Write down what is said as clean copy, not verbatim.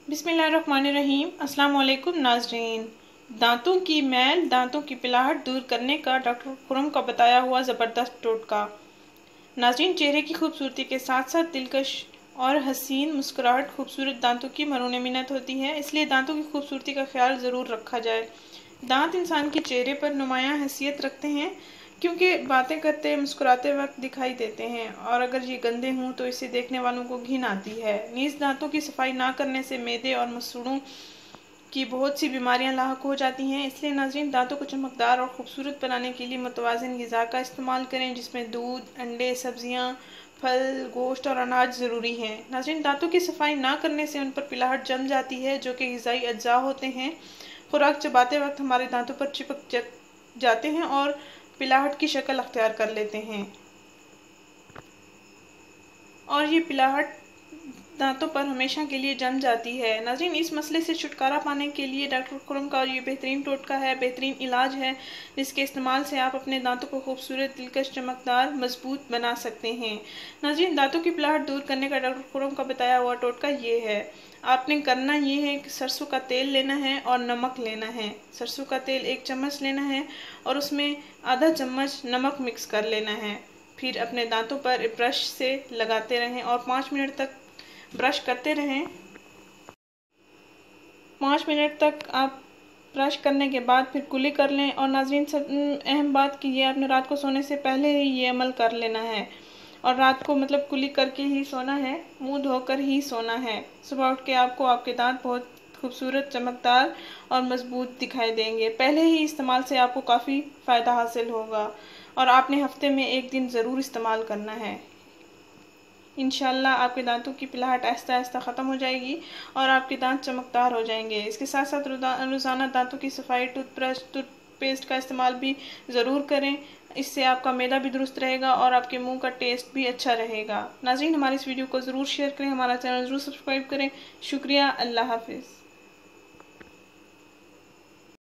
बिस्मिल्लाहिर्रहमानिर्रहीम। अस्सलाम वालेकुम नाजरीन। दांतों की मैल, दांतों की पिलाहट दूर करने का डॉक्टर खुरम का बताया हुआ ज़बरदस्त टोटका। नाजरीन, चेहरे की खूबसूरती के साथ साथ दिलकश और हसीन मुस्कुराहट खूबसूरत दांतों की मरून मिन्नत होती है, इसलिए दांतों की खूबसूरती का ख्याल ज़रूर रखा जाए। दांत इंसान के चेहरे पर नुमायां हैसियत रखते हैं क्योंकि बातें करते मुस्कुराते वक्त दिखाई देते हैं, और अगर ये गंदे हों तो इसे देखने वालों को घिन आती है। नीज दांतों की सफाई ना करने से मैदे और मसूड़ों की बहुत सी बीमारियां लाहक हो जाती हैं, इसलिए नाज़रीन, दांतों को चमकदार और खूबसूरत बनाने के लिए मुतवाज़िन ग़िज़ा का इस्तेमाल करें, जिसमें दूध, अंडे, सब्जियां, फल, गोश्त और अनाज ज़रूरी हैं। नाज़रीन, दांतों की सफाई ना करने से उन पर पिलाहट जम जाती है, जो कि ग़िज़ाई अज्जा होते हैं। खुराक चबाते वक्त हमारे दांतों पर चिपक जाते हैं और पिलाहट की शक्ल अख्तियार कर लेते हैं, और ये पिलाहट दांतों पर हमेशा के लिए जम जाती है। नाज़रीन, इस मसले से छुटकारा पाने के लिए डॉक्टर खुरम का ये बेहतरीन टोटका है, बेहतरीन इलाज है, जिसके इस्तेमाल से आप अपने दांतों को खूबसूरत, दिलकश, चमकदार, मजबूत बना सकते हैं। नाज़रीन, दांतों की पिलाहट दूर करने का डॉक्टर खुरम का बताया हुआ टोटका ये है। आपने करना ये है कि सरसों का तेल लेना है और नमक लेना है। सरसों का तेल 1 चम्मच लेना है और उसमें आधा चम्मच नमक मिक्स कर लेना है। फिर अपने दांतों पर ब्रश से लगाते रहें और 5 मिनट तक ब्रश करते रहें। 5 मिनट तक आप ब्रश करने के बाद फिर कुली कर लें। और नाज़रीन, सब अहम बात कि ये आपने रात को सोने से पहले ही ये अमल कर लेना है, और रात को मतलब कुली करके ही सोना है, मुंह धोकर ही सोना है। सुबह उठ के आपको आपके दांत बहुत खूबसूरत, चमकदार और मजबूत दिखाई देंगे। पहले ही इस्तेमाल से आपको काफ़ी फ़ायदा हासिल होगा, और आपने हफ्ते में 1 दिन ज़रूर इस्तेमाल करना है। इंशाल्लाह आपके दांतों की पिलाहट आहिस्ता आहिस्ता ख़त्म हो जाएगी और आपके दांत चमकदार हो जाएंगे। इसके साथ साथ रोज़ाना दांतों की सफाई, टूथब्रश, टूथपेस्ट का इस्तेमाल भी ज़रूर करें। इससे आपका मैदा भी दुरुस्त रहेगा और आपके मुंह का टेस्ट भी अच्छा रहेगा। नाज़रीन, हमारी इस वीडियो को ज़रूर शेयर करें, हमारा चैनल ज़रूर सब्सक्राइब करें। शुक्रिया। अल्लाह हाफिज़।